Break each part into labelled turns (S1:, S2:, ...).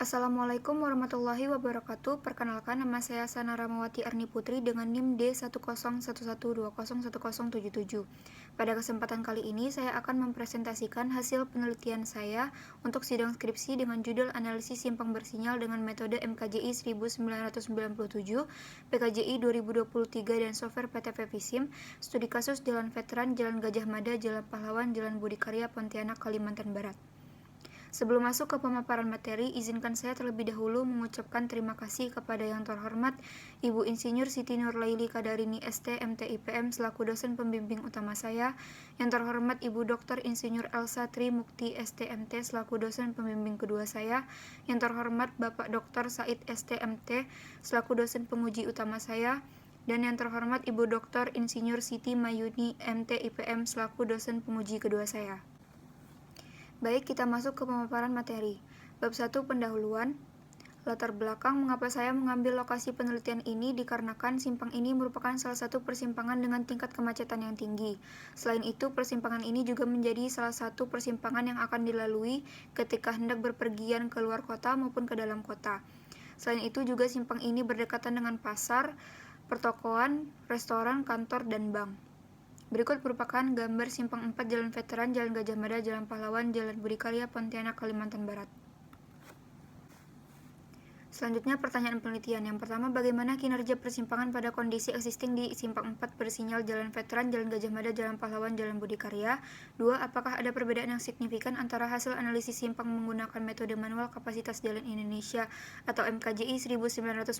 S1: Assalamualaikum warahmatullahi wabarakatuh. Perkenalkan, nama saya Sana Ramawati Arni Putri dengan NIM D10112011077. Pada kesempatan kali ini, saya akan mempresentasikan hasil penelitian saya untuk sidang skripsi dengan judul Analisis Simpang Bersinyal dengan metode MKJI 1997, PKJI 2023 dan software PTV Visim, studi kasus Jalan Veteran, Jalan Gajah Mada, Jalan Pahlawan, Jalan Budi Karya, Pontianak, Kalimantan Barat. Sebelum masuk ke pemaparan materi, izinkan saya terlebih dahulu mengucapkan terima kasih kepada yang terhormat Ibu Insinyur Siti Nurlaili Kadarini ST MTIPM selaku dosen pembimbing utama saya, yang terhormat Ibu Dr. Insinyur Elsa Tri Mukti STMT selaku dosen pembimbing kedua saya, yang terhormat Bapak Dr. Said STMT selaku dosen penguji utama saya, dan yang terhormat Ibu Dr. Insinyur Siti Mayuni MTIPM selaku dosen penguji kedua saya. Baik, kita masuk ke pemaparan materi. Bab 1, pendahuluan. Latar belakang mengapa saya mengambil lokasi penelitian ini dikarenakan simpang ini merupakan salah satu persimpangan dengan tingkat kemacetan yang tinggi. Selain itu, persimpangan ini juga menjadi salah satu persimpangan yang akan dilalui ketika hendak berpergian ke luar kota maupun ke dalam kota. Selain itu juga simpang ini berdekatan dengan pasar, pertokoan, restoran, kantor, dan bank. Berikut merupakan gambar Simpang 4 Jalan Veteran, Jalan Gajah Mada, Jalan Pahlawan, Jalan Budi Karya, Pontianak, Kalimantan Barat. Selanjutnya pertanyaan penelitian. Yang pertama, bagaimana kinerja persimpangan pada kondisi existing di Simpang 4 bersinyal Jalan Veteran, Jalan Gajah Mada, Jalan Pahlawan, Jalan Budi Karya? 2. Apakah ada perbedaan yang signifikan antara hasil analisis simpang menggunakan metode manual kapasitas jalan Indonesia atau MKJI 1997,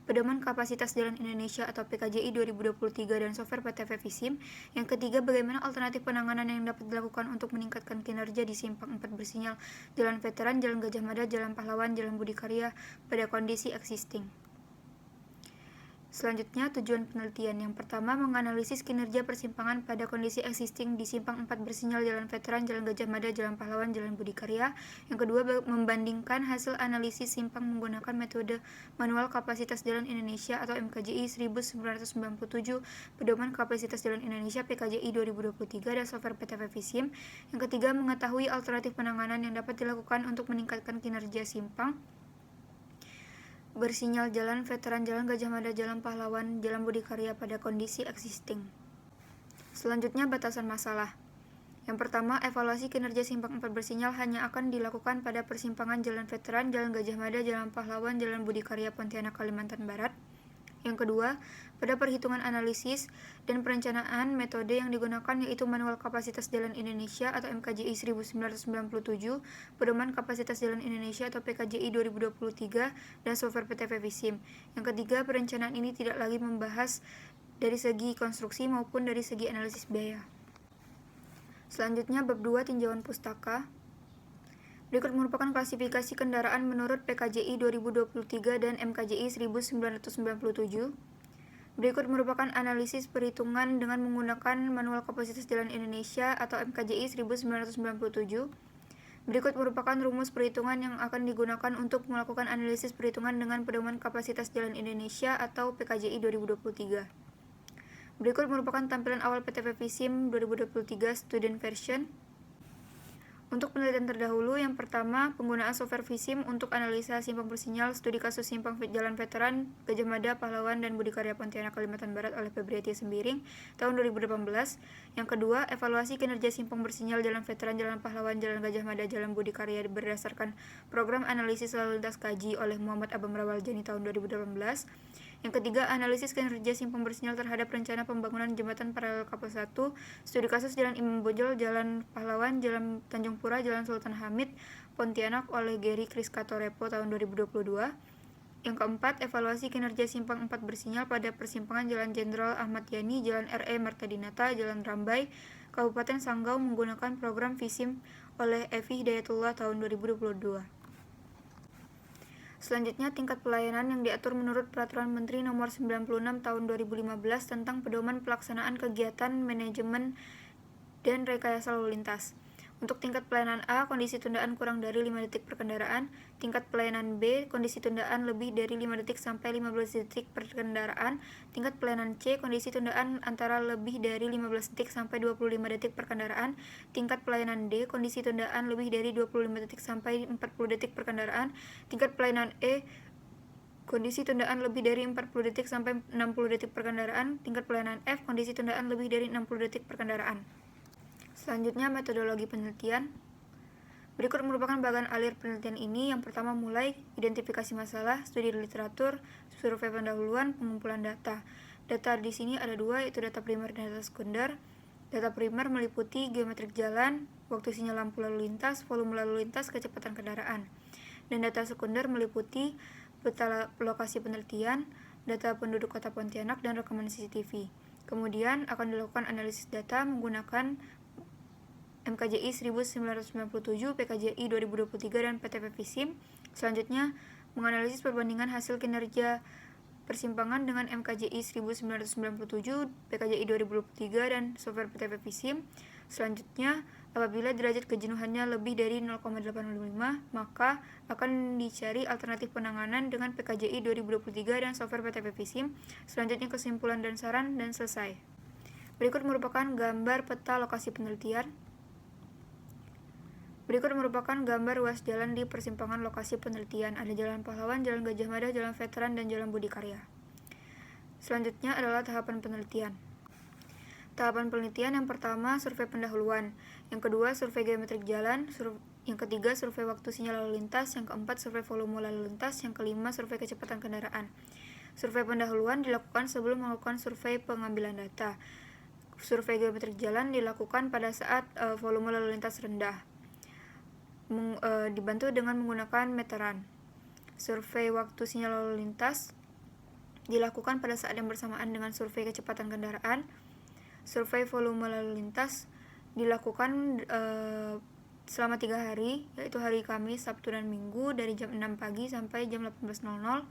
S1: pedoman kapasitas jalan Indonesia atau PKJI 2023 dan software PTV Visim? Yang ketiga, bagaimana alternatif penanganan yang dapat dilakukan untuk meningkatkan kinerja di Simpang 4 bersinyal Jalan Veteran, Jalan Gajah Mada, Jalan Pahlawan, Jalan Budi Karya pada kondisi existing. Selanjutnya, tujuan penelitian. Yang pertama, menganalisis kinerja persimpangan pada kondisi existing di Simpang 4 bersinyal Jalan Veteran, Jalan Gajah Mada, Jalan Pahlawan, Jalan Budi Karya. Yang kedua, membandingkan hasil analisis simpang menggunakan metode manual kapasitas jalan Indonesia atau MKJI 1997, pedoman kapasitas jalan Indonesia PKJI 2023 dan software PTV Visim. Yang ketiga, mengetahui alternatif penanganan yang dapat dilakukan untuk meningkatkan kinerja simpang bersinyal Jalan Veteran, Jalan Gajah Mada, Jalan Pahlawan, Jalan Budi Karya pada kondisi existing. Selanjutnya, batasan masalah. Yang pertama, evaluasi kinerja simpang 4 bersinyal hanya akan dilakukan pada persimpangan Jalan Veteran, Jalan Gajah Mada, Jalan Pahlawan, Jalan Budi Karya, Pontianak, Kalimantan Barat. Yang kedua, pada perhitungan analisis dan perencanaan metode yang digunakan yaitu manual kapasitas jalan Indonesia atau MKJI 1997, pedoman kapasitas jalan Indonesia atau PKJI 2023 dan software PTV Visim. Yang ketiga, perencanaan ini tidak lagi membahas dari segi konstruksi maupun dari segi analisis biaya. Selanjutnya, bab 2, tinjauan pustaka. Berikut merupakan klasifikasi kendaraan menurut PKJI 2023 dan MKJI 1997. Berikut merupakan analisis perhitungan dengan menggunakan manual kapasitas jalan Indonesia atau MKJI 1997. Berikut merupakan rumus perhitungan yang akan digunakan untuk melakukan analisis perhitungan dengan pedoman kapasitas jalan Indonesia atau PKJI 2023. Berikut merupakan tampilan awal PTV Visim 2023 Student Version. Untuk penelitian terdahulu, yang pertama, penggunaan software Visim untuk analisa simpang bersinyal studi kasus simpang Jalan Veteran, Gajah Mada, Pahlawan, dan Budi Karya, Pontianak, Kalimantan Barat oleh Febriati Sembiring tahun 2018. Yang kedua, evaluasi kinerja simpang bersinyal Jalan Veteran, Jalan Pahlawan, Jalan Gajah Mada, Jalan Budi Karya berdasarkan program analisis lalu lintas kaji oleh Muhammad Abam Rawaljani tahun 2018. Yang ketiga, analisis kinerja simpang bersinyal terhadap rencana pembangunan jembatan paralel kapal 1, studi kasus Jalan Imam Bonjol, Jalan Pahlawan, Jalan Tanjung Pura, Jalan Sultan Hamid, Pontianak oleh Gary Kriskatorepo tahun 2022. Yang keempat, evaluasi kinerja simpang 4 bersinyal pada persimpangan Jalan Jenderal Ahmad Yani, Jalan R.E. Martadinata, Jalan Rambai, Kabupaten Sanggau menggunakan program Visim oleh Evi Hidayatullah tahun 2022. Selanjutnya, tingkat pelayanan yang diatur menurut Peraturan Menteri Nomor 96 Tahun 2015 tentang pedoman pelaksanaan kegiatan manajemen dan rekayasa lalu lintas. Untuk tingkat pelayanan A, kondisi tundaan kurang dari 5 detik per kendaraan. Tingkat pelayanan B, kondisi tundaan lebih dari 5 detik sampai 15 detik per kendaraan. Tingkat pelayanan C, kondisi tundaan antara lebih dari 15 detik sampai 25 detik per kendaraan. Tingkat pelayanan D, kondisi tundaan lebih dari 25 detik sampai 40 detik per kendaraan. Tingkat pelayanan E, kondisi tundaan lebih dari 40 detik sampai 60 detik per kendaraan. Tingkat pelayanan F, kondisi tundaan lebih dari 60 detik per kendaraan. Selanjutnya, metodologi penelitian. Berikut merupakan bagian alir penelitian ini. Yang pertama, mulai identifikasi masalah, studi literatur, survei pendahuluan, pengumpulan data. Data di sini ada dua, yaitu data primer dan data sekunder. Data primer meliputi geometrik jalan, waktu sinyal lampu lalu lintas, volume lalu lintas, kecepatan kendaraan. Dan data sekunder meliputi peta lokasi penelitian, data penduduk kota Pontianak, dan rekaman CCTV. Kemudian akan dilakukan analisis data menggunakan MKJI 1997, PKJI 2023, dan PTP Visim. Selanjutnya, menganalisis perbandingan hasil kinerja persimpangan dengan MKJI 1997, PKJI 2023, dan software PTP Visim. Selanjutnya, apabila derajat kejenuhannya lebih dari 0,85, maka akan dicari alternatif penanganan dengan PKJI 2023 dan software PTP Visim. Selanjutnya, kesimpulan dan saran, dan selesai. Berikut merupakan gambar peta lokasi penelitian. Berikut merupakan gambar ruas jalan di persimpangan lokasi penelitian. Ada Jalan Pahlawan, Jalan Gajah Mada, Jalan Veteran, dan Jalan Budi Karya. Selanjutnya adalah tahapan penelitian. Tahapan penelitian yang pertama, survei pendahuluan. Yang kedua, survei geometrik jalan. Yang ketiga, survei waktu sinyal lalu lintas. Yang keempat, survei volume lalu lintas. Yang kelima, survei kecepatan kendaraan. Survei pendahuluan dilakukan sebelum melakukan survei pengambilan data. Survei geometrik jalan dilakukan pada saat volume lalu lintas rendah, dibantu dengan menggunakan meteran. Survei waktu sinyal lalu lintas dilakukan pada saat yang bersamaan dengan survei kecepatan kendaraan. Survei volume lalu lintas dilakukan selama 3 hari, yaitu hari Kamis, Sabtu, dan Minggu dari jam 6 pagi sampai jam 18.00.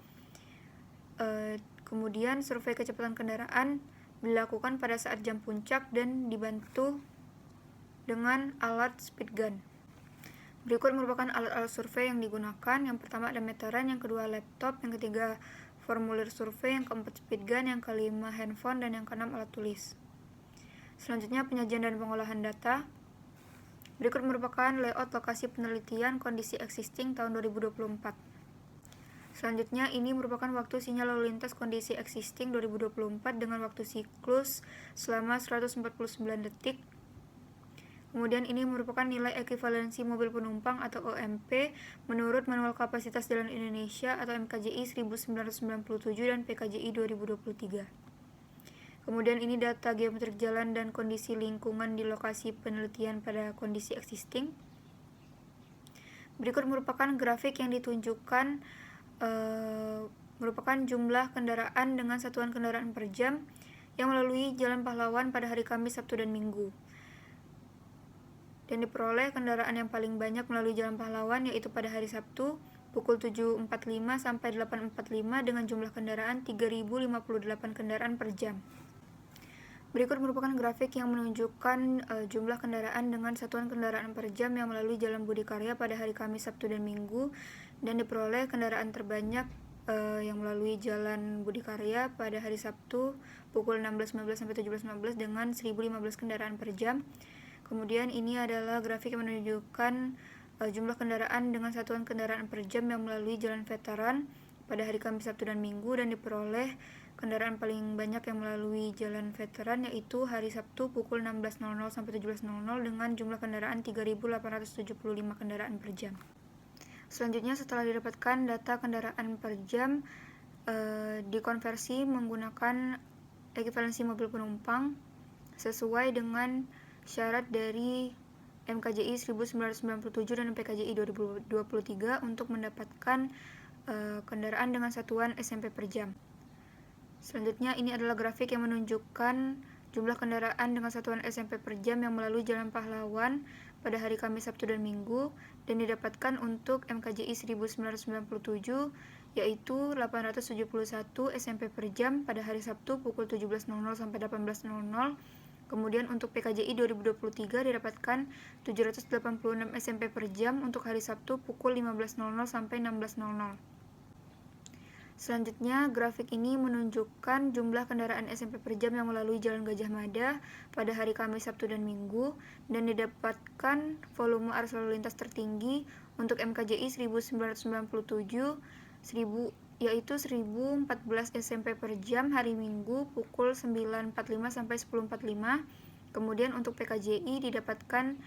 S1: Kemudian survei kecepatan kendaraan dilakukan pada saat jam puncak dan dibantu dengan alat speed gun. Berikut merupakan alat-alat survei yang digunakan. Yang pertama ada meteran, yang kedua laptop, yang ketiga formulir survei, yang keempat speed gun, yang kelima handphone, dan yang keenam alat tulis. Selanjutnya penyajian dan pengolahan data. Berikut merupakan layout lokasi penelitian kondisi existing tahun 2024. Selanjutnya ini merupakan waktu sinyal lalu lintas kondisi existing 2024 dengan waktu siklus selama 149 detik. Kemudian ini merupakan nilai ekivalensi mobil penumpang atau OMP menurut Manual Kapasitas Jalan Indonesia atau MKJI 1997 dan PKJI 2023. Kemudian ini data geometrik jalan dan kondisi lingkungan di lokasi penelitian pada kondisi existing. Berikut merupakan grafik yang ditunjukkan merupakan jumlah kendaraan dengan satuan kendaraan per jam yang melalui Jalan Pahlawan pada hari Kamis, Sabtu, dan Minggu. Dan diperoleh kendaraan yang paling banyak melalui Jalan Pahlawan yaitu pada hari Sabtu pukul 7.45 sampai 8.45 dengan jumlah kendaraan 3.058 kendaraan per jam. Berikut merupakan grafik yang menunjukkan jumlah kendaraan dengan satuan kendaraan per jam yang melalui Jalan Budi Karya pada hari Kamis, Sabtu, dan Minggu, dan diperoleh kendaraan terbanyak yang melalui Jalan Budi Karya pada hari Sabtu pukul 16.15 sampai 17.15 dengan 1.015 kendaraan per jam. Kemudian ini adalah grafik yang menunjukkan jumlah kendaraan dengan satuan kendaraan per jam yang melalui Jalan Veteran pada hari Kamis, Sabtu, dan Minggu, dan diperoleh kendaraan paling banyak yang melalui Jalan Veteran yaitu hari Sabtu pukul 16.00 sampai 17.00 dengan jumlah kendaraan 3.875 kendaraan per jam. Selanjutnya setelah didapatkan data kendaraan per jam dikonversi menggunakan ekivalensi mobil penumpang sesuai dengan syarat dari MKJI 1997 dan PKJI 2023 untuk mendapatkan kendaraan dengan satuan SMP per jam. Selanjutnya ini adalah grafik yang menunjukkan jumlah kendaraan dengan satuan SMP per jam yang melalui Jalan Pahlawan pada hari Kamis, Sabtu, dan Minggu, dan didapatkan untuk MKJI 1997 yaitu 871 SMP per jam pada hari Sabtu pukul 17.00 sampai 18.00 Kemudian untuk PKJI 2023 didapatkan 786 SMP per jam untuk hari Sabtu pukul 15.00 sampai 16.00. Selanjutnya, grafik ini menunjukkan jumlah kendaraan SMP per jam yang melalui Jalan Gajah Mada pada hari Kamis, Sabtu, dan Minggu, dan didapatkan volume arus lalu lintas tertinggi untuk MKJI 1997, yaitu 1014 SMP per jam hari Minggu pukul 9.45 sampai 10.45. Kemudian untuk PKJI didapatkan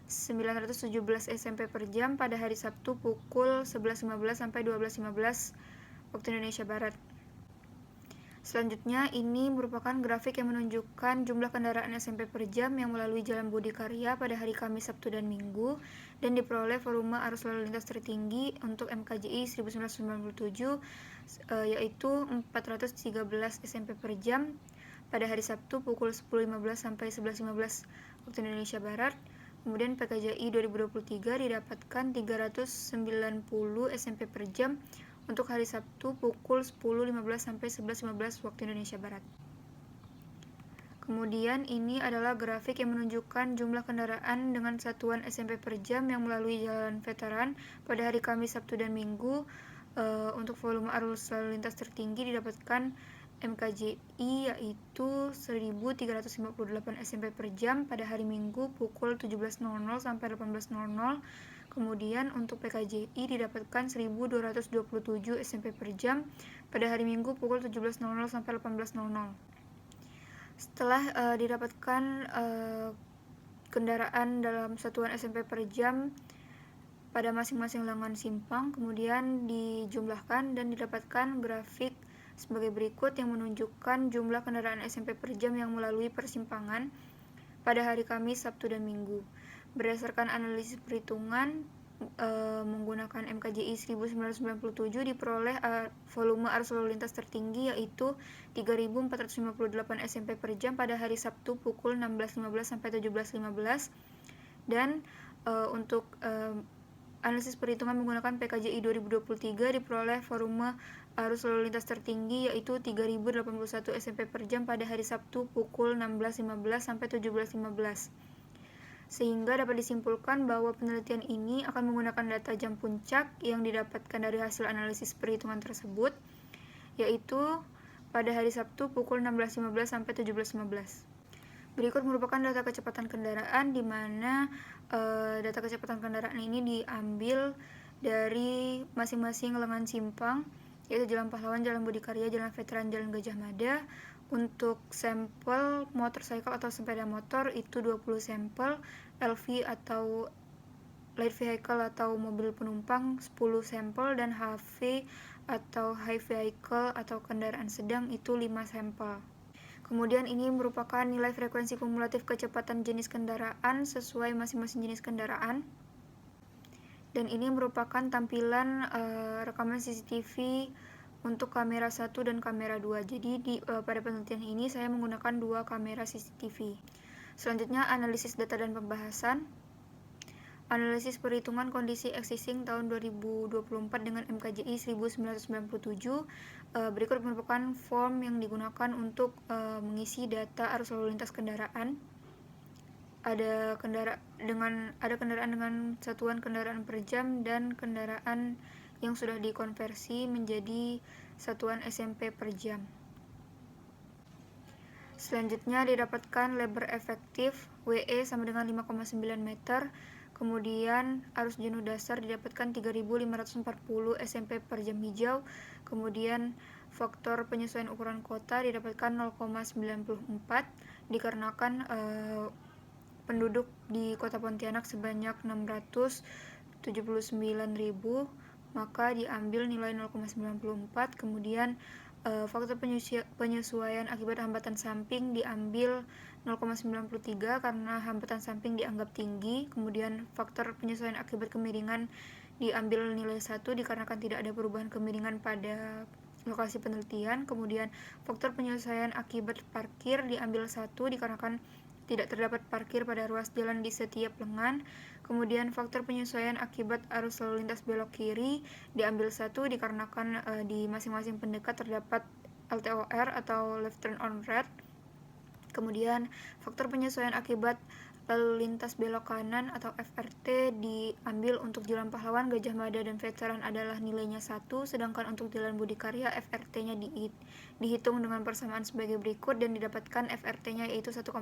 S1: 917 SMP per jam pada hari Sabtu pukul 11.15 sampai 12.15 waktu Indonesia Barat. Selanjutnya, ini merupakan grafik yang menunjukkan jumlah kendaraan SMP per jam yang melalui Jalan Budi Karya pada hari Kamis, Sabtu, dan Minggu, dan diperoleh volume arus lalu lintas tertinggi untuk MKJI 1997, yaitu 413 SMP per jam pada hari Sabtu pukul 10.15 sampai 11.15 waktu Indonesia Barat. Kemudian PKJI 2023 didapatkan 390 SMP per jam untuk hari Sabtu pukul 10.15 sampai 11.15 waktu Indonesia Barat. Kemudian ini adalah grafik yang menunjukkan jumlah kendaraan dengan satuan SMP per jam yang melalui Jalan Veteran pada hari Kamis, Sabtu, dan Minggu. Untuk volume arus lalu lintas tertinggi didapatkan MKJI yaitu 1.358 SMP per jam pada hari Minggu pukul 17.00 sampai 18.00. Kemudian untuk PKJI didapatkan 1.227 SMP per jam pada hari Minggu pukul 17.00 sampai 18.00. Setelah didapatkan kendaraan dalam satuan SMP per jam pada masing-masing lengan simpang, kemudian dijumlahkan dan didapatkan grafik sebagai berikut yang menunjukkan jumlah kendaraan SMP per jam yang melalui persimpangan pada hari Kamis, Sabtu, dan Minggu. Berdasarkan analisis perhitungan menggunakan MKJI 1997 diperoleh volume arus lalu lintas tertinggi yaitu 3.458 SMP per jam pada hari Sabtu pukul 16.15 sampai 17.15, dan untuk analisis perhitungan menggunakan PKJI 2023 diperoleh volume arus lalu lintas tertinggi yaitu 3.081 SMP per jam pada hari Sabtu pukul 16.15 sampai 17.15. Sehingga dapat disimpulkan bahwa penelitian ini akan menggunakan data jam puncak yang didapatkan dari hasil analisis perhitungan tersebut, yaitu pada hari Sabtu pukul 16.15 sampai 17.15. Berikut merupakan data kecepatan kendaraan, di mana data kecepatan kendaraan ini diambil dari masing-masing lengan simpang, yaitu Jalan Pahlawan, Jalan Budi Karya, Jalan Veteran, Jalan Gajah Mada. Untuk sampel motorcycle atau sepeda motor itu 20 sampel, LV atau light vehicle atau mobil penumpang 10 sampel, dan HV atau high vehicle atau kendaraan sedang itu 5 sampel. Kemudian ini merupakan nilai frekuensi kumulatif kecepatan jenis kendaraan sesuai masing-masing jenis kendaraan. Dan ini merupakan tampilan rekaman CCTV untuk kamera 1 dan kamera 2. Jadi pada penelitian ini saya menggunakan 2 kamera CCTV. Selanjutnya analisis data dan pembahasan. Analisis perhitungan kondisi existing tahun 2024 dengan MKJI 1997. Berikut merupakan form yang digunakan untuk mengisi data arus lalu lintas kendaraan. Ada kendaraan dengan satuan kendaraan per jam dan kendaraan yang sudah dikonversi menjadi satuan SMP per jam. Selanjutnya didapatkan lebar efektif WE sama dengan 5,9 meter. Kemudian arus jenuh dasar didapatkan 3.540 SMP per jam hijau. Kemudian faktor penyesuaian ukuran kota didapatkan 0,94 dikarenakan penduduk di Kota Pontianak sebanyak 679.000, maka diambil nilai 0,94. Kemudian faktor penyesuaian akibat hambatan samping diambil 0,93 karena hambatan samping dianggap tinggi. Kemudian faktor penyesuaian akibat kemiringan diambil nilai 1 dikarenakan tidak ada perubahan kemiringan pada lokasi penelitian. Kemudian faktor penyesuaian akibat parkir diambil 1 dikarenakan tidak terdapat parkir pada ruas jalan di setiap lengan. Kemudian faktor penyesuaian akibat arus lalu lintas belok kiri diambil 1 dikarenakan di masing-masing pendekat terdapat LTOR atau left turn on red. Kemudian faktor penyesuaian akibat lalu lintas belok kanan atau FRT diambil untuk Jalan Pahlawan, Gajah Mada, dan Veteran adalah nilainya 1, sedangkan untuk Jalan Budi Karya FRT-nya dihitung dengan persamaan sebagai berikut dan didapatkan FRT-nya yaitu 1,04.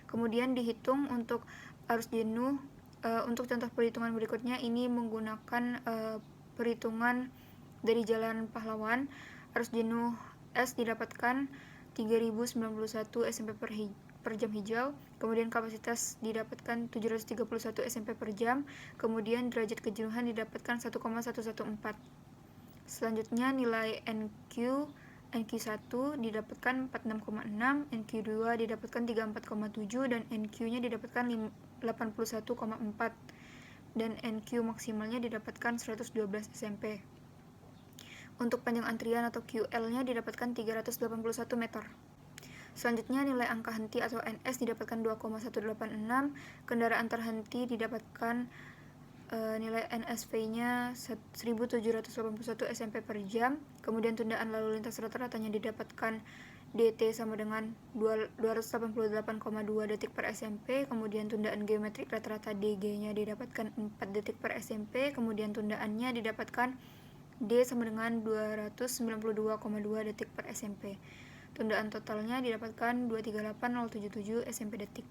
S1: Kemudian dihitung untuk arus jenuh. Untuk contoh perhitungan berikutnya ini menggunakan perhitungan dari Jalan Pahlawan. Arus jenuh S didapatkan 3091 SMP per jam hijau, kemudian kapasitas didapatkan 731 SMP per jam, kemudian derajat kejenuhan didapatkan 1,114. Selanjutnya nilai NQ1 didapatkan 46,6, NQ2 didapatkan 34,7, dan NQ-nya didapatkan 81,4, dan NQ maksimalnya didapatkan 112 SMP. Untuk panjang antrian atau QL-nya didapatkan 381 meter. Selanjutnya nilai angka henti atau NS didapatkan 2,186, kendaraan terhenti didapatkan nilai NSV-nya 1781 SMP per jam, kemudian tundaan lalu lintas rata-ratanya didapatkan DT sama dengan 288,2 detik per SMP, kemudian tundaan geometrik rata-rata DG-nya didapatkan 4 detik per SMP, kemudian tundaannya didapatkan D sama dengan 292,2 detik per SMP. Tundaan totalnya didapatkan 238077 SMP detik.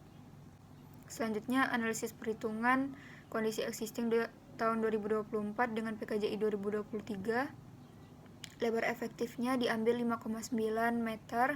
S1: Selanjutnya analisis perhitungan kondisi existing tahun 2024 dengan PKJI 2023. Lebar efektifnya diambil 5,9 meter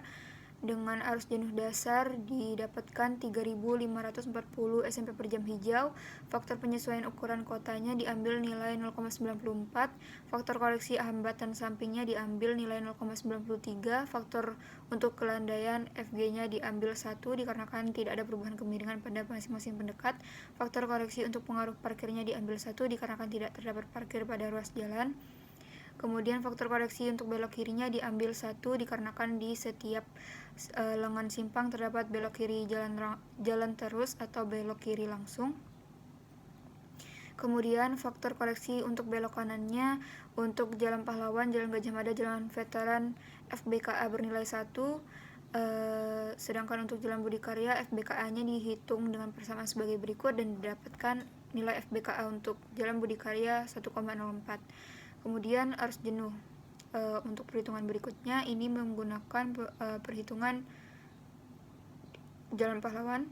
S1: dengan arus jenuh dasar didapatkan 3540 SMP per jam hijau. Faktor penyesuaian ukuran kotanya diambil nilai 0,94, faktor koreksi hambatan sampingnya diambil nilai 0,93, faktor untuk kelandaian FG-nya diambil 1 dikarenakan tidak ada perubahan kemiringan pada masing-masing pendekat, faktor koreksi untuk pengaruh parkirnya diambil 1 dikarenakan tidak terdapat parkir pada ruas jalan. Kemudian faktor koreksi untuk belok kirinya diambil 1 dikarenakan di setiap lengan simpang terdapat belok kiri jalan terus atau belok kiri langsung. Kemudian faktor koreksi untuk belok kanannya untuk Jalan Pahlawan, Jalan Gajah Mada, Jalan Veteran FBKA bernilai 1, sedangkan untuk Jalan Budi Karya FBKA-nya dihitung dengan persamaan sebagai berikut dan didapatkan nilai FBKA untuk Jalan Budi Karya 1,04. Kemudian arus jenuh. Untuk perhitungan berikutnya ini menggunakan perhitungan Jalan Pahlawan.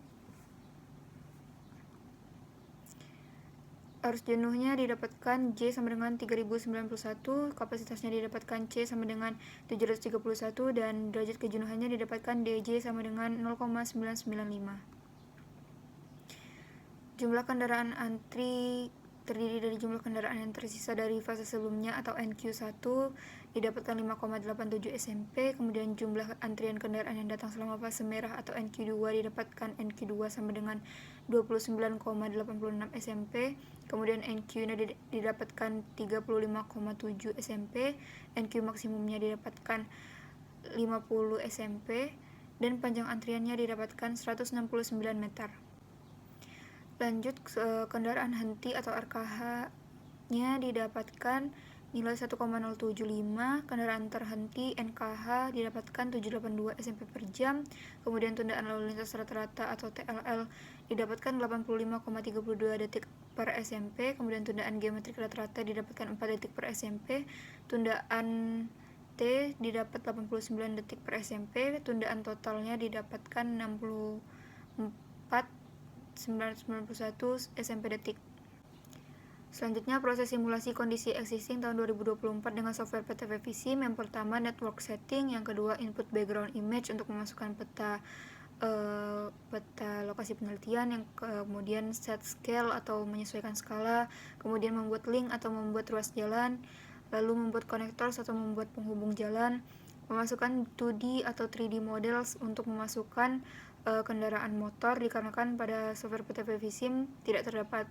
S1: Arus jenuhnya didapatkan J sama dengan 3091, kapasitasnya didapatkan C sama dengan 731, dan derajat kejenuhannya didapatkan DJ sama dengan 0,995. Jumlah kendaraan antri terdiri dari jumlah kendaraan yang tersisa dari fase sebelumnya atau NQ1 didapatkan 5,87 SMP, kemudian jumlah antrian kendaraan yang datang selama fase merah atau NQ2 didapatkan NQ2 sama dengan 29,86 SMP, kemudian NQ-nya didapatkan 35,7 SMP, NQ maksimumnya didapatkan 50 SMP, dan panjang antriannya didapatkan 169 meter. Lanjut kendaraan henti atau RKH-nya didapatkan nilai 1,075, kendaraan terhenti NKH didapatkan 782 SMP per jam, kemudian tundaan lalu lintas rata-rata atau TLL didapatkan 85,32 detik per SMP, kemudian tundaan geometrik rata-rata didapatkan 4 detik per SMP, tundaan T didapat 89 detik per SMP, tundaan totalnya didapatkan 64,991 SMP detik. Selanjutnya proses simulasi kondisi existing tahun 2024 dengan software PTV Visim. Yang pertama network setting, yang kedua input background image untuk memasukkan peta lokasi penelitian, yang kemudian set scale atau menyesuaikan skala, kemudian membuat link atau membuat ruas jalan, lalu membuat connectors atau membuat penghubung jalan, memasukkan 2D atau 3D models untuk memasukkan kendaraan motor dikarenakan pada software PTV Visim tidak terdapat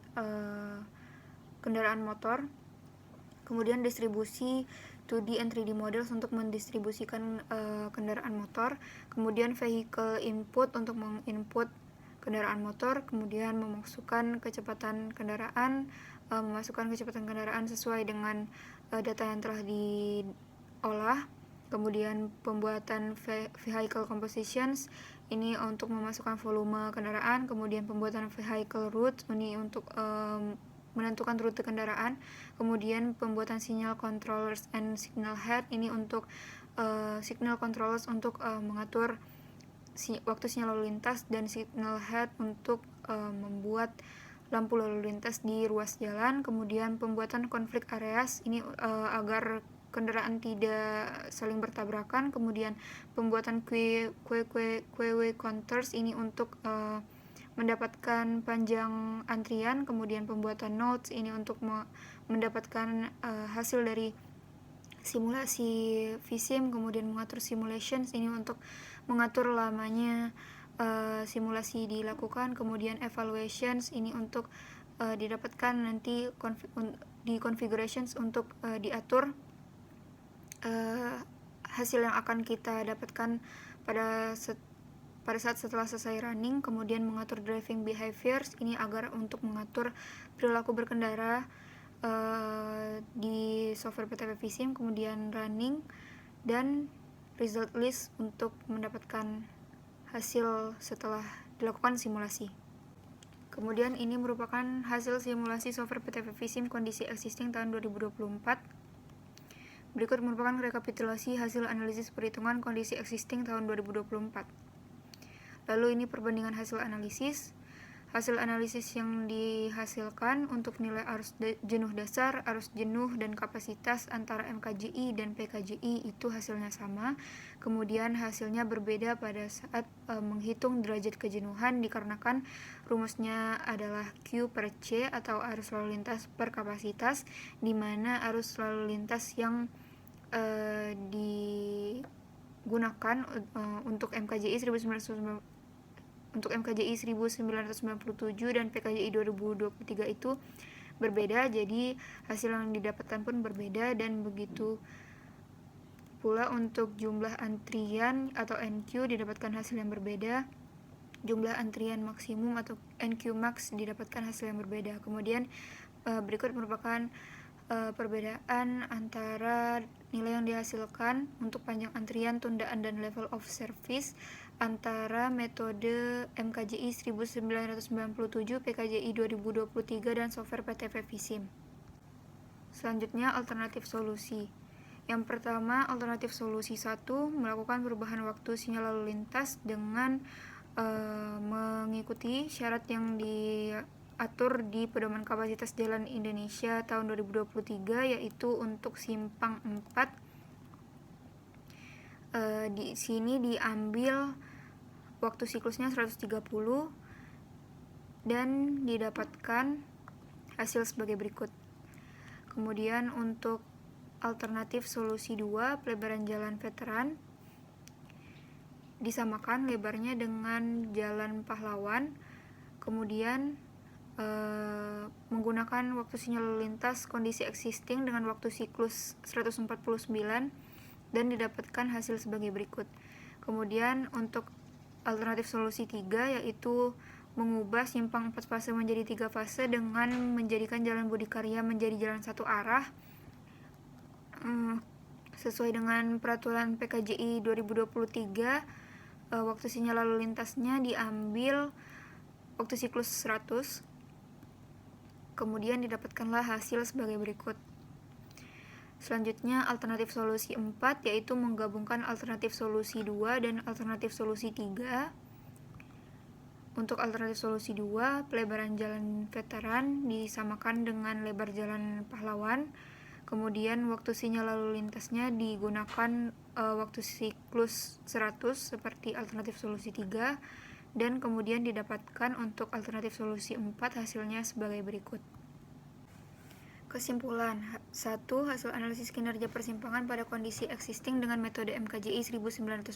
S1: kendaraan motor. Kemudian distribusi 2D and 3D models untuk mendistribusikan kendaraan motor. Kemudian vehicle input untuk menginput kendaraan motor. Kemudian memasukkan kecepatan kendaraan, sesuai dengan data yang telah diolah. Kemudian pembuatan vehicle compositions ini untuk memasukkan volume kendaraan, kemudian pembuatan vehicle route, ini untuk menentukan rute kendaraan, kemudian pembuatan sinyal controllers and signal head, ini untuk signal controllers untuk mengatur waktu sinyal lalu lintas, dan signal head untuk membuat lampu lalu lintas di ruas jalan. Kemudian pembuatan konflik areas, ini agar kendaraan tidak saling bertabrakan. Kemudian pembuatan queueway counters, ini untuk mendapatkan panjang antrian. Kemudian pembuatan nodes, ini untuk mendapatkan hasil dari simulasi vSim. Kemudian mengatur simulations, ini untuk mengatur lamanya simulasi dilakukan. Kemudian evaluations, ini untuk didapatkan nanti di configurations untuk diatur hasil yang akan kita dapatkan pada saat setelah selesai running. Kemudian mengatur driving behaviors, ini agar untuk mengatur perilaku berkendara di software PTP vSim. Kemudian running dan result list untuk mendapatkan hasil setelah dilakukan simulasi. Kemudian ini merupakan hasil simulasi software PTP vSim kondisi existing tahun 2024. Berikut merupakan rekapitulasi hasil analisis perhitungan kondisi existing tahun 2024. Lalu ini perbandingan hasil analisis. Hasil analisis yang dihasilkan untuk nilai arus jenuh dasar, arus jenuh, dan kapasitas antara MKJI dan PKJI itu hasilnya sama. Kemudian hasilnya berbeda pada saat menghitung derajat kejenuhan, dikarenakan rumusnya adalah Q per C atau arus lalu lintas per kapasitas, di mana arus lalu lintas yang digunakan untuk MKJI 1997 dan PKJI 2023 itu berbeda, jadi hasil yang didapatkan pun berbeda. Dan begitu pula untuk jumlah antrian atau NQ didapatkan hasil yang berbeda, jumlah antrian maksimum atau NQ max didapatkan hasil yang berbeda. Kemudian berikut merupakan perbedaan antara nilai yang dihasilkan untuk panjang antrian, tundaan, dan level of service antara metode MKJI 1997, PKJI 2023, dan software PTP vSim. Selanjutnya, alternatif solusi. Yang pertama, alternatif solusi 1, melakukan perubahan waktu sinyal lalu lintas dengan mengikuti syarat yang diatur di Pedoman Kapasitas Jalan Indonesia tahun 2023, yaitu untuk simpang 4. Di sini diambil waktu siklusnya 130 dan didapatkan hasil sebagai berikut. Kemudian untuk alternatif solusi 2, pelebaran jalan veteran, disamakan lebarnya dengan jalan pahlawan. Kemudian menggunakan waktu sinyal lalu lintas kondisi existing dengan waktu siklus 149 dan didapatkan hasil sebagai berikut. Kemudian untuk alternatif solusi 3, yaitu mengubah simpang 4 fase menjadi 3 fase dengan menjadikan jalan Budi Karya menjadi jalan satu arah sesuai dengan peraturan PKJI 2023. Waktu sinyal lalu lintasnya diambil waktu siklus 100. Kemudian didapatkanlah hasil sebagai berikut. Selanjutnya alternatif solusi 4, yaitu menggabungkan alternatif solusi 2 dan alternatif solusi 3. Untuk alternatif solusi 2, pelebaran jalan veteran disamakan dengan lebar jalan pahlawan. Kemudian waktu sinyal lalu lintasnya digunakan waktu siklus 100 seperti alternatif solusi 3. Dan kemudian didapatkan untuk alternatif solusi 4 hasilnya sebagai berikut. Kesimpulan. 1. Hasil analisis kinerja persimpangan pada kondisi existing dengan metode MKJI 1997,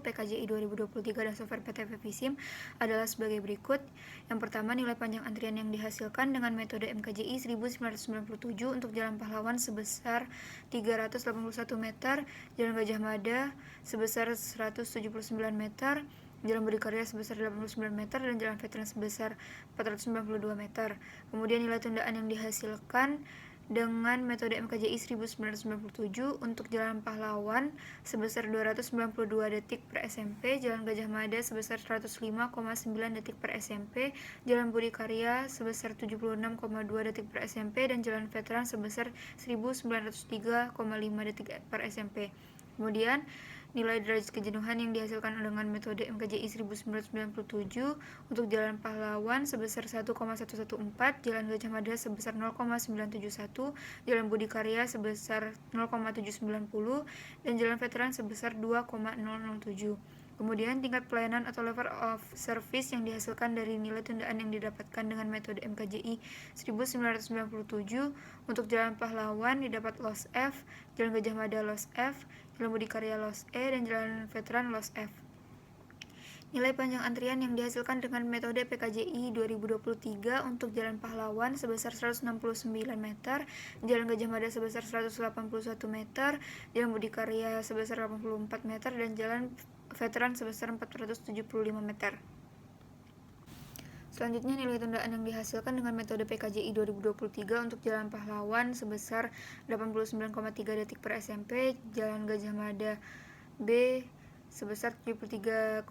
S1: PKJI 2023, dan software PTP vSim adalah sebagai berikut. Yang pertama, nilai panjang antrian yang dihasilkan dengan metode MKJI 1997 untuk Jalan Pahlawan sebesar 381 meter, Jalan Gajah Mada sebesar 179 meter, Jalan Budi Karya sebesar 89 meter, dan Jalan Veteran sebesar 492 meter. Kemudian nilai tundaan yang dihasilkan dengan metode MKJI 1997 untuk Jalan Pahlawan sebesar 292 detik per SMP, Jalan Gajah Mada sebesar 105,9 detik per SMP, Jalan Budi Karya sebesar 76,2 detik per SMP, dan Jalan Veteran sebesar 1903,5 detik per SMP. Kemudian, nilai derajat kejenuhan yang dihasilkan dengan metode MKJI 1997 untuk Jalan Pahlawan sebesar 1,114, Jalan Gajah Mada sebesar 0,971, Jalan Budi Karya sebesar 0,790, dan Jalan Veteran sebesar 2,007. Kemudian tingkat pelayanan atau level of service yang dihasilkan dari nilai tundaan yang didapatkan dengan metode MKJI 1997 untuk Jalan Pahlawan didapat LOS F, Jalan Gajah Mada LOS F, Jalan Budi Karya LOS E, dan Jalan Veteran LOS F. Nilai panjang antrian yang dihasilkan dengan metode PKJI 2023 untuk Jalan Pahlawan sebesar 169 meter, Jalan Gajah Mada sebesar 181 meter, Jalan Budi Karya sebesar 84 meter, dan Jalan Veteran sebesar 475 meter. Selanjutnya, nilai tundaan yang dihasilkan dengan metode PKJI 2023 untuk Jalan Pahlawan sebesar 89,3 detik per SMP, Jalan Gajah Mada B sebesar 73,3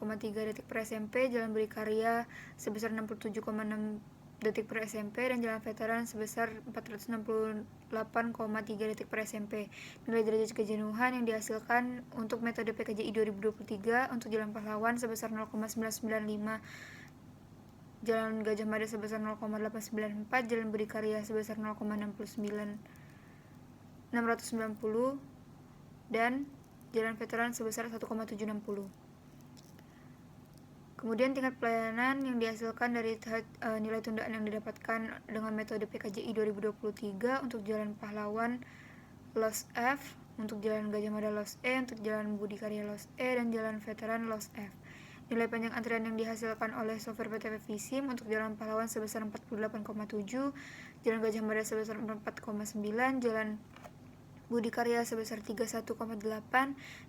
S1: detik per SMP, Jalan Budi Karya sebesar 67,6 detik per SMP, dan Jalan Veteran sebesar 468,3 detik per SMP. Nilai derajat kejenuhan yang dihasilkan untuk metode PKJI 2023 untuk Jalan Pahlawan sebesar 0,995, Jalan Gajah Mada sebesar 0,894, Jalan Budi Karya sebesar 0,690, dan Jalan Veteran sebesar 1,760. Kemudian tingkat pelayanan yang dihasilkan dari nilai tundaan yang didapatkan dengan metode PKJI 2023 untuk Jalan Pahlawan LOS F, untuk Jalan Gajah Mada LOS E, untuk Jalan Budi Karya LOS E, dan Jalan Veteran LOS F. Nilai panjang antrian yang dihasilkan oleh software PTP Visim untuk Jalan Pahlawan sebesar 48,7, Jalan Gajah Mada sebesar 4,9, Jalan Budi Karya sebesar 31,8,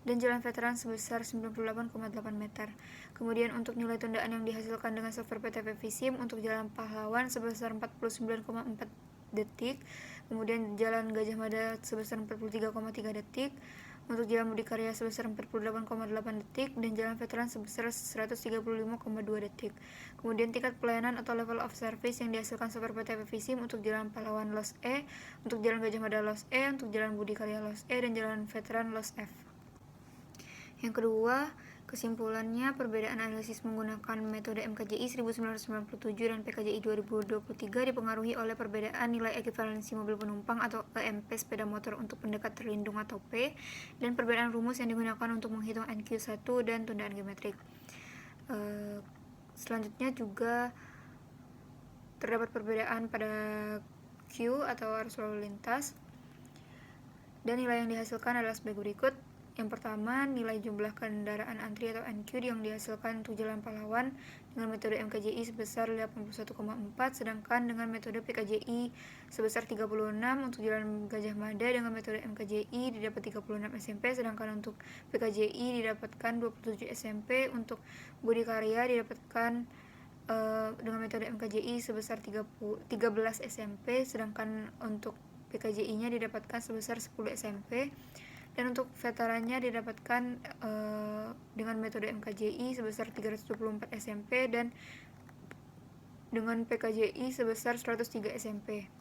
S1: dan Jalan Veteran sebesar 98,8 meter. Kemudian untuk nilai tundaan yang dihasilkan dengan software PTP Visim untuk Jalan Pahlawan sebesar 49,4 detik, kemudian Jalan Gajah Mada sebesar 43,3 detik, untuk Jalan Budi Karya sebesar 48,8 detik, dan Jalan Veteran sebesar 135,2 detik. Kemudian tingkat pelayanan atau level of service yang dihasilkan software PTP Visim untuk Jalan Pahlawan LOS E, untuk Jalan Gajah Mada LOS E, untuk Jalan Budi Karya LOS E, dan Jalan Veteran LOS F. Yang kedua, kesimpulannya, perbedaan analisis menggunakan metode MKJI 1997 dan PKJI 2023 dipengaruhi oleh perbedaan nilai ekivalensi mobil penumpang atau EMP sepeda motor untuk pendekat terlindung atau P, dan perbedaan rumus yang digunakan untuk menghitung NQ1 dan tundaan geometrik. Selanjutnya juga terdapat perbedaan pada Q atau arus lalu lintas, dan nilai yang dihasilkan adalah sebagai berikut. Yang pertama, nilai jumlah kendaraan antri atau NQ yang dihasilkan untuk Jalan Pahlawan dengan metode MKJI sebesar 81,4, sedangkan dengan metode PKJI sebesar 36. Untuk Jalan Gajah Mada dengan metode MKJI didapat 36 SMP, sedangkan untuk PKJI didapatkan 27 SMP. Untuk Budi Karya didapatkan dengan metode MKJI sebesar 13 SMP, sedangkan untuk PKJI-nya didapatkan sebesar 10 SMP. Dan untuk veterannya didapatkan dengan metode MKJI sebesar 324 SMP dan dengan PKJI sebesar 103 SMP.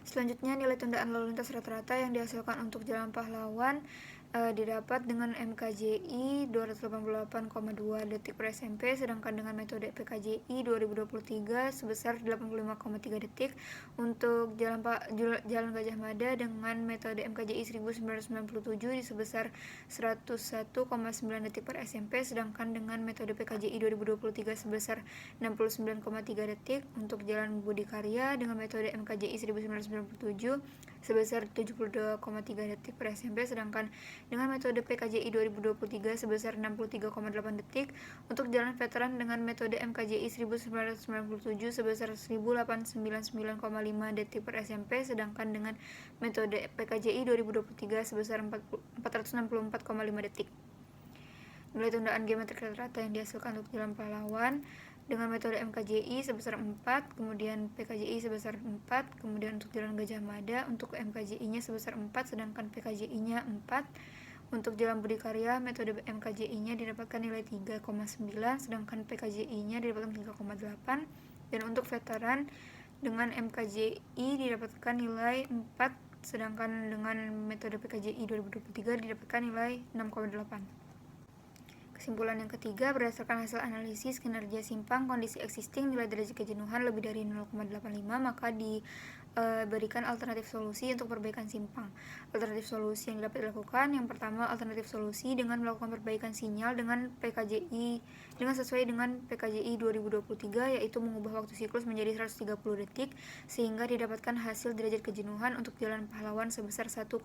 S1: Selanjutnya, nilai tundaan lalu lintas rata-rata yang dihasilkan untuk Jalan Pahlawan didapat dengan MKJI 288,2 detik per SMP, sedangkan dengan metode PKJI 2023 sebesar 85,3 detik. Untuk Jalan Gajah Mada dengan metode MKJI 1997 sebesar 101,9 detik per SMP, sedangkan dengan metode PKJI 2023 sebesar 69,3 detik. Untuk Jalan Budi Karya dengan metode MKJI 1997 sebesar 72,3 detik per SMP, sedangkan dengan metode PKJI 2023 sebesar 63,8 detik. Untuk Jalan Veteran dengan metode MKJI 1997 sebesar 1899,5 detik per SMP, sedangkan dengan metode PKJI 2023 sebesar 464,5 detik. Nilai tundaan geometrik rata-rata yang dihasilkan untuk Jalan Pahlawan dengan metode MKJI sebesar 4, kemudian PKJI sebesar 4, kemudian untuk Jalan Gajah Mada untuk MKJI-nya sebesar 4, sedangkan PKJI-nya 4. Untuk Jalan Budi Karya, metode MKJI-nya didapatkan nilai 3,9, sedangkan PKJI-nya didapatkan 3,8. Dan untuk veteran dengan MKJI didapatkan nilai 4, sedangkan dengan metode PKJI 2023 didapatkan nilai 6,8. Kesimpulan yang ketiga, berdasarkan hasil analisis kinerja simpang kondisi existing nilai derajat kejenuhan lebih dari 0,85, maka diberikan alternatif solusi untuk perbaikan simpang. Alternatif solusi yang dapat dilakukan, yang pertama alternatif solusi dengan melakukan perbaikan sinyal dengan sesuai dengan PKJI 2023, yaitu mengubah waktu siklus menjadi 130 detik sehingga didapatkan hasil derajat kejenuhan untuk Jalan Pahlawan sebesar 1,020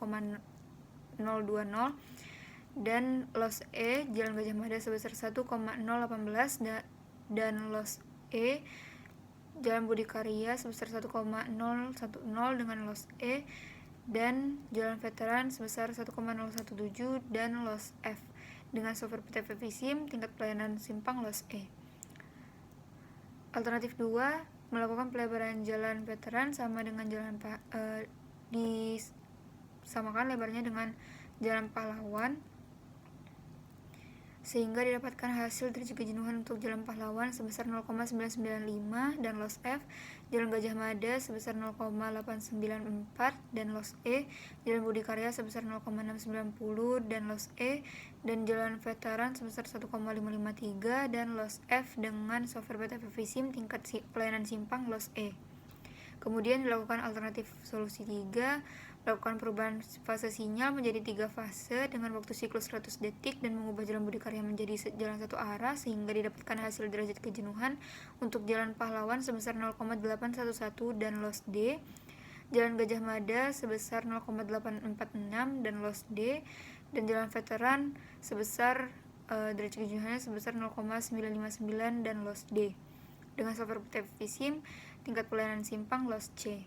S1: dan loss E Jalan Gajah Mada sebesar 1,018 dan loss E Jalan Budi Karya sebesar 1,010 dengan loss E, dan Jalan Veteran sebesar 1,017 dan loss F dengan software PTP Visim tingkat pelayanan simpang loss E. Alternatif 2, melakukan pelebaran jalan veteran sama dengan jalan disamakan lebarnya dengan Jalan Pahlawan sehingga didapatkan hasil derajat kejenuhan untuk Jalan Pahlawan sebesar 0,995 dan loss F, Jalan Gajah Mada sebesar 0,894 dan loss E, Jalan Budi Karya sebesar 0,690 dan loss E, dan Jalan Veteran sebesar 1,553 dan loss F dengan software PTP Visim tingkat pelayanan simpang loss E. Kemudian dilakukan alternatif solusi 3, melakukan perubahan fase sinyal menjadi 3 fase dengan waktu siklus 100 detik dan mengubah Jalan Budi Karya menjadi jalan satu arah sehingga didapatkan hasil derajat kejenuhan untuk Jalan Pahlawan sebesar 0,811 dan loss D, Jalan Gajah Mada sebesar 0,846 dan loss D, dan Jalan Veteran sebesar derajat kejenuhannya sebesar 0,959 dan loss D dengan software PTP Visim tingkat pelayanan simpang loss C.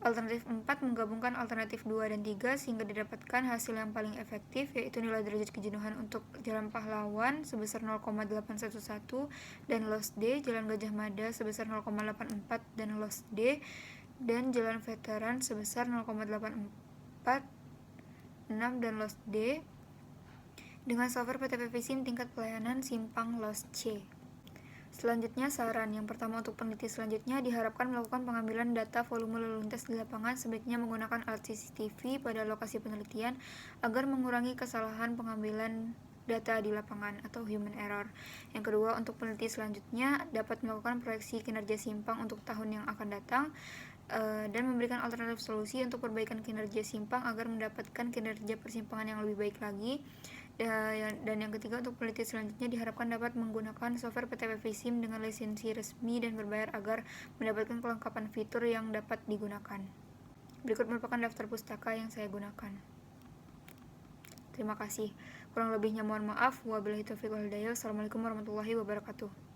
S1: Alternatif 4, menggabungkan alternatif 2 dan 3 sehingga didapatkan hasil yang paling efektif, yaitu nilai derajat kejenuhan untuk Jalan Pahlawan sebesar 0,811 dan loss D, Jalan Gajah Mada sebesar 0,84 dan loss D, dan Jalan Veteran sebesar 0,846 dan loss D dengan software PTP Visim tingkat pelayanan simpang loss C. Selanjutnya saran. Yang pertama, untuk peneliti selanjutnya diharapkan melakukan pengambilan data volume lalu lintas di lapangan, sebaiknya menggunakan alat CCTV pada lokasi penelitian agar mengurangi kesalahan pengambilan data di lapangan atau human error. Yang kedua, untuk peneliti selanjutnya dapat melakukan proyeksi kinerja simpang untuk tahun yang akan datang dan memberikan alternatif solusi untuk perbaikan kinerja simpang agar mendapatkan kinerja persimpangan yang lebih baik lagi. Dan yang ketiga, untuk peneliti selanjutnya diharapkan dapat menggunakan software PTP Visim dengan lisensi resmi dan berbayar agar mendapatkan kelengkapan fitur yang dapat digunakan. Berikut merupakan daftar pustaka yang saya gunakan. Terima kasih. Kurang lebihnya mohon maaf. Wabillahi taufiq wal hidayah. Wassalamualaikum warahmatullahi wabarakatuh.